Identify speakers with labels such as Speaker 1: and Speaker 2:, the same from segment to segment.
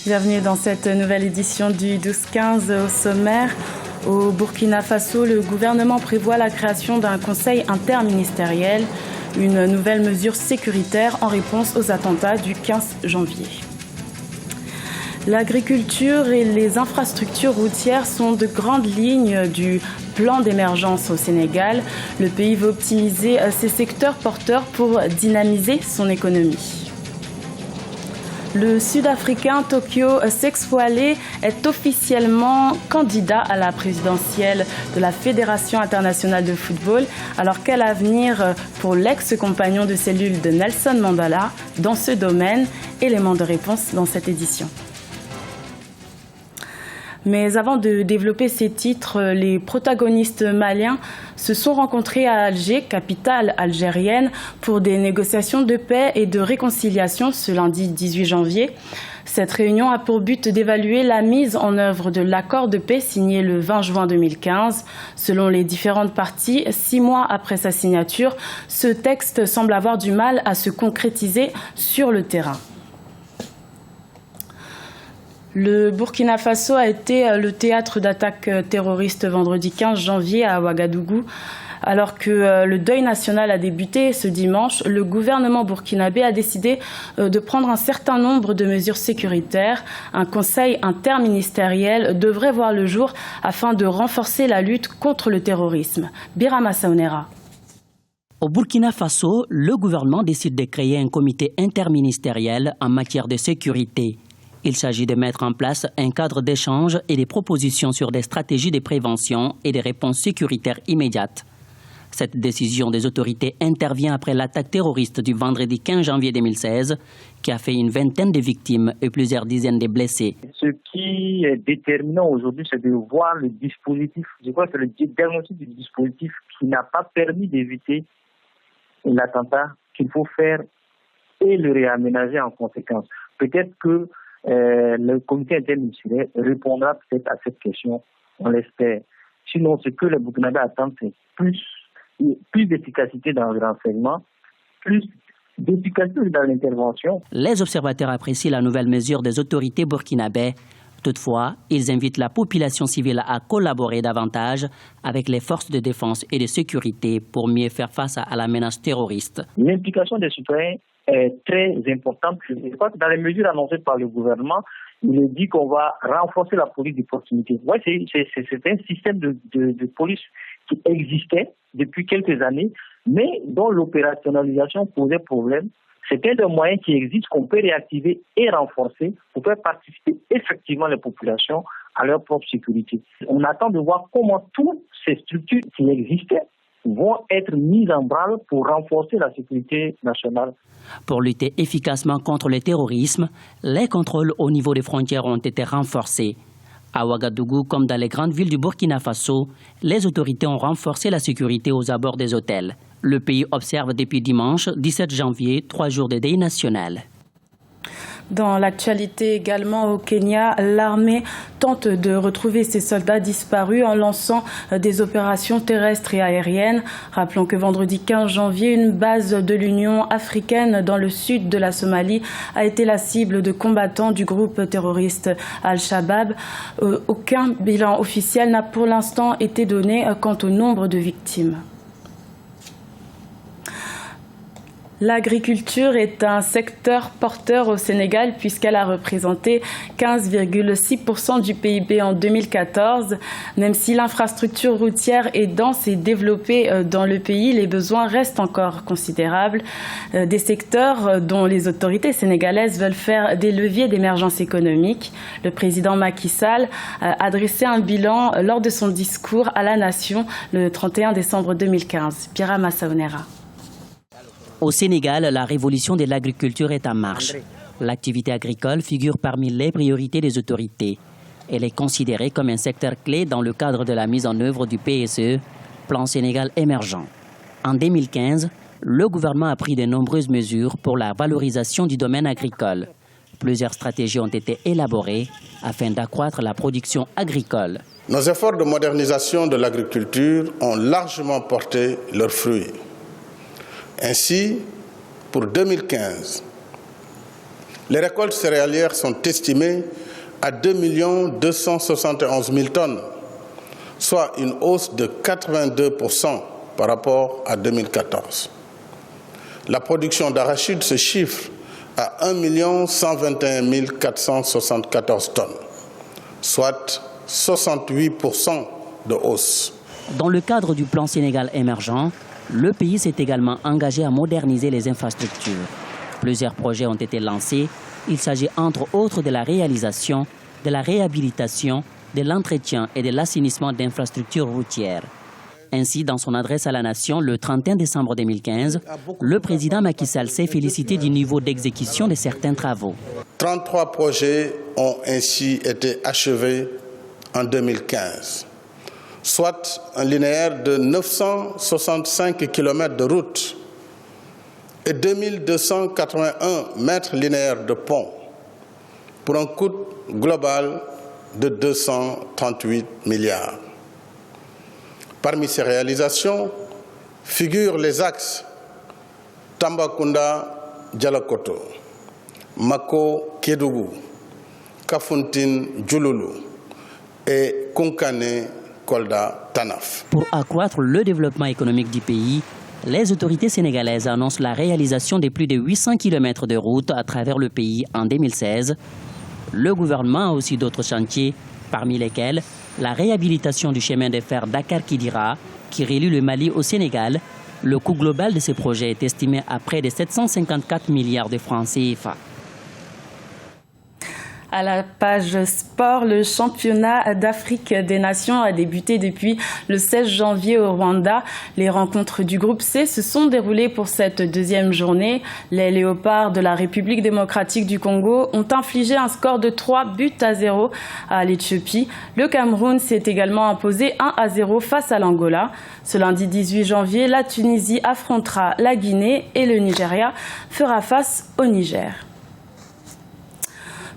Speaker 1: Bienvenue dans cette nouvelle édition du 12-15 au sommaire. Au Burkina Faso, le gouvernement prévoit la création d'un conseil interministériel, une nouvelle mesure sécuritaire en réponse aux attentats du 15 janvier. L'agriculture et les infrastructures routières sont de grandes lignes du plan d'émergence au Sénégal. Le pays veut optimiser ses secteurs porteurs pour dynamiser son économie. Le Sud-Africain Tokyo Sexwale est officiellement candidat à la présidentielle de la Fédération internationale de football. Alors quel avenir pour l'ex-compagnon de cellule de Nelson Mandela dans ce domaine? Élément de réponse dans cette édition. Mais avant de développer ces titres, les protagonistes maliens se sont rencontrés à Alger, capitale algérienne, pour des négociations de paix et de réconciliation ce lundi 18 janvier. Cette réunion a pour but d'évaluer la mise en œuvre de l'accord de paix signé le 20 juin 2015. Selon les différentes parties, 6 mois après sa signature, ce texte semble avoir du mal à se concrétiser sur le terrain. Le Burkina Faso a été le théâtre d'attaques terroristes vendredi 15 janvier à Ouagadougou. Alors que le deuil national a débuté ce dimanche, le gouvernement burkinabé a décidé de prendre un certain nombre de mesures sécuritaires. Un conseil interministériel devrait voir le jour afin de renforcer la lutte contre le terrorisme. Birama Saonera.
Speaker 2: Au Burkina Faso, le gouvernement décide de créer un comité interministériel en matière de sécurité. Il s'agit de mettre en place un cadre d'échange et des propositions sur des stratégies de prévention et des réponses sécuritaires immédiates. Cette décision des autorités intervient après l'attaque terroriste du vendredi 15 janvier 2016 qui a fait une vingtaine de victimes et plusieurs dizaines de blessés.
Speaker 3: Ce qui est déterminant aujourd'hui, c'est de voir le dispositif. Je crois que c'est le diagnostic du dispositif qui n'a pas permis d'éviter l'attentat qu'il faut faire et le réaménager en conséquence. Peut-être que le comité interministériel répondra peut-être à cette question, on l'espère. Sinon, ce que les Burkinabés attendent, c'est plus d'efficacité dans le renseignement, plus d'efficacité dans l'intervention.
Speaker 2: Les observateurs apprécient la nouvelle mesure des autorités burkinabées. Toutefois, ils invitent la population civile à collaborer davantage avec les forces de défense et de sécurité pour mieux faire face à la menace terroriste.
Speaker 3: L'implication des citoyens est très importante. Je crois que dans les mesures annoncées par le gouvernement, il est dit qu'on va renforcer la police de proximité. Ouais, c'est un système de police qui existait depuis quelques années, mais dont l'opérationnalisation posait problème. C'est un des moyens qui existent qu'on peut réactiver et renforcer pour faire participer effectivement les populations à leur propre sécurité. On attend de voir comment toutes ces structures qui existaient vont être mises en branle pour renforcer la sécurité nationale.
Speaker 2: Pour lutter efficacement contre le terrorisme, les contrôles au niveau des frontières ont été renforcés. À Ouagadougou, comme dans les grandes villes du Burkina Faso, les autorités ont renforcé la sécurité aux abords des hôtels. Le pays observe depuis dimanche, 17 janvier, 3 jours de deuil national.
Speaker 1: Dans l'actualité également au Kenya, l'armée tente de retrouver ses soldats disparus en lançant des opérations terrestres et aériennes. Rappelons que vendredi 15 janvier, une base de l'Union africaine dans le sud de la Somalie a été la cible de combattants du groupe terroriste Al-Shabaab. Aucun bilan officiel n'a pour l'instant été donné quant au nombre de victimes. L'agriculture est un secteur porteur au Sénégal puisqu'elle a représenté 15,6% du PIB en 2014. Même si l'infrastructure routière est dense et développée dans le pays, les besoins restent encore considérables. Des secteurs dont les autorités sénégalaises veulent faire des leviers d'émergence économique. Le président Macky Sall a dressé un bilan lors de son discours à la nation le 31 décembre 2015. Birama Saonera.
Speaker 2: Au Sénégal, la révolution de l'agriculture est en marche. L'activité agricole figure parmi les priorités des autorités. Elle est considérée comme un secteur clé dans le cadre de la mise en œuvre du PSE, Plan Sénégal émergent. En 2015, le gouvernement a pris de nombreuses mesures pour la valorisation du domaine agricole. Plusieurs stratégies ont été élaborées afin d'accroître la production agricole.
Speaker 4: Nos efforts de modernisation de l'agriculture ont largement porté leurs fruits. Ainsi, pour 2015, Les récoltes céréalières sont estimées à 2 271 000 tonnes, soit une hausse de 82% par rapport à 2014. La production d'arachide se chiffre à 1 121 474 tonnes, soit 68% de hausse.
Speaker 2: Dans le cadre du plan Sénégal émergent, le pays s'est également engagé à moderniser les infrastructures. Plusieurs projets ont été lancés. Il s'agit entre autres de la réalisation, de la réhabilitation, de l'entretien et de l'assainissement d'infrastructures routières. Ainsi, dans son adresse à la nation le 31 décembre 2015, le président Macky Sall s'est félicité du niveau d'exécution de certains travaux.
Speaker 4: 33 projets ont ainsi été achevés en 2015, soit un linéaire de 965 km de route et 2281 mètres linéaires de pont, pour un coût global de 238 milliards. Parmi ces réalisations figurent les axes Tambacounda-Dialakoto, Mako-Kédougou, Kafountine-Djouloulou et Konkane-Kolda-Tanaf.
Speaker 2: Pour accroître le développement économique du pays, les autorités sénégalaises annoncent la réalisation de plus de 800 km de routes à travers le pays en 2016. Le gouvernement a aussi d'autres chantiers, parmi lesquels la réhabilitation du chemin de fer Dakar-Kidira, qui relie le Mali au Sénégal. Le coût global de ce projet est estimé à près de 754 milliards de francs CFA.
Speaker 1: À la page sport, le championnat d'Afrique des Nations a débuté depuis le 16 janvier au Rwanda. Les rencontres du groupe C se sont déroulées pour cette deuxième journée. Les Léopards de la République démocratique du Congo ont infligé un score de 3-0 à l'Éthiopie. Le Cameroun s'est également imposé 1-0 face à l'Angola. Ce lundi 18 janvier, la Tunisie affrontera la Guinée et le Nigeria fera face au Niger.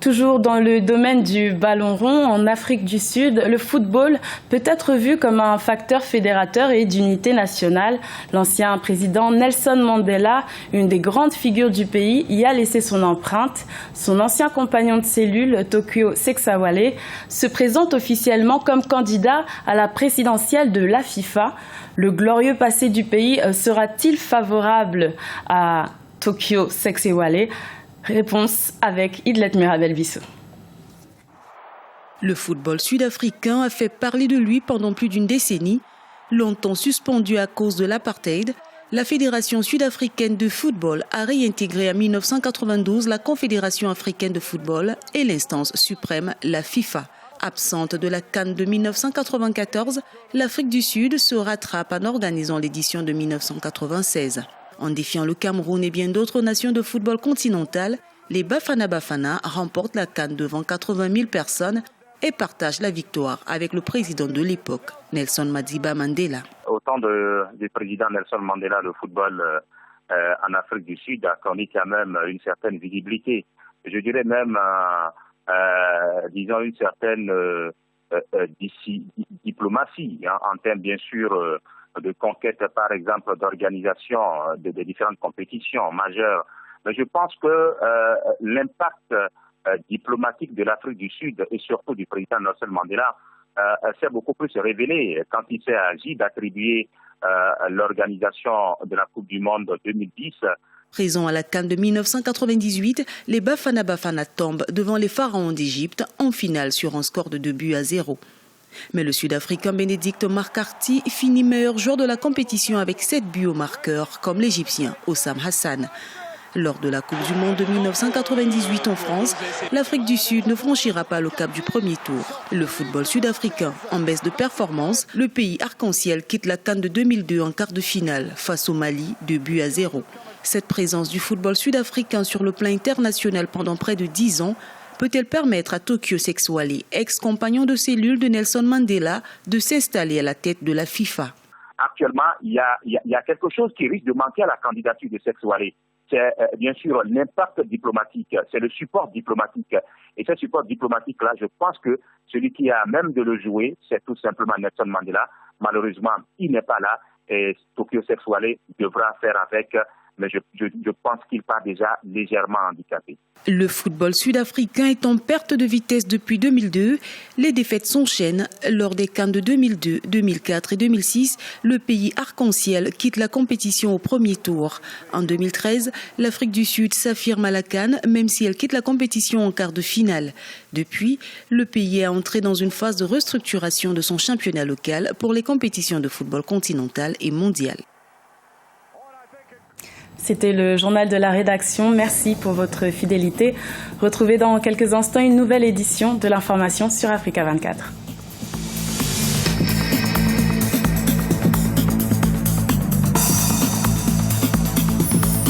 Speaker 1: Toujours dans le domaine du ballon rond, en Afrique du Sud, le football peut être vu comme un facteur fédérateur et d'unité nationale. L'ancien président Nelson Mandela, une des grandes figures du pays, y a laissé son empreinte. Son ancien compagnon de cellule, Tokyo Sexawale, se présente officiellement comme candidat à la présidentielle de la FIFA. Le glorieux passé du pays sera-t-il favorable à Tokyo Sexawale ? Réponse avec Idlet Mirabel-Bissou.
Speaker 5: Le football sud-africain a fait parler de lui pendant plus d'une décennie. Longtemps suspendu à cause de l'apartheid, la Fédération sud-africaine de football a réintégré en 1992 la Confédération africaine de football et l'instance suprême, la FIFA. Absente de la CAN de 1994, l'Afrique du Sud se rattrape en organisant l'édition de 1996. En défiant le Cameroun et bien d'autres nations de football continental, les Bafana Bafana remportent la CAN devant 80 000 personnes et partagent la victoire avec le président de l'époque, Nelson Madiba Mandela.
Speaker 6: Au temps du président Nelson Mandela, le football en Afrique du Sud a connu quand même une certaine visibilité. Je dirais même, disons, une certaine diplomatie, hein, en termes bien sûr de conquête, par exemple, d'organisation de différentes compétitions majeures. Mais je pense que l'impact diplomatique de l'Afrique du Sud et surtout du président Nelson Mandela s'est beaucoup plus révélé quand il s'est agi d'attribuer l'organisation de la Coupe du Monde 2010.
Speaker 5: Présents à la CAN de 1998, les Bafana Bafana tombent devant les pharaons d'Égypte en finale sur un score de 2-0. Mais le Sud-Africain Bénédicte McCarthy finit meilleur joueur de la compétition avec 7 buts au marqueur, comme l'Égyptien Oussam Hassan. Lors de la Coupe du Monde de 1998 en France, l'Afrique du Sud ne franchira pas le cap du premier tour. Le football sud-africain en baisse de performance, le pays arc-en-ciel quitte la CAN de 2002 en quart de finale face au Mali, 2-0. Cette présence du football sud-africain sur le plan international pendant près de 10 ans peut-elle permettre à Tokyo Sexawale, ex-compagnon de cellule de Nelson Mandela, de s'installer à la tête de la FIFA?
Speaker 6: Actuellement, il y a quelque chose qui risque de manquer à la candidature de Sexawale. C'est bien sûr l'impact diplomatique, c'est le support diplomatique. Et ce support diplomatique-là, je pense que celui qui a même de le jouer, c'est tout simplement Nelson Mandela. Malheureusement, il n'est pas là et Tokyo Sexawale devra faire avec mais je pense qu'il part déjà légèrement handicapé.
Speaker 5: Le football sud-africain est en perte de vitesse depuis 2002. Les défaites s'enchaînent. Lors des CAN de 2002, 2004 et 2006, le pays arc-en-ciel quitte la compétition au premier tour. En 2013, l'Afrique du Sud s'affirme à la CAN, même si elle quitte la compétition en quart de finale. Depuis, le pays est entré dans une phase de restructuration de son championnat local pour les compétitions de football continental et mondial.
Speaker 1: C'était le journal de la rédaction. Merci pour votre fidélité. Retrouvez dans quelques instants une nouvelle édition de l'information sur Africa 24.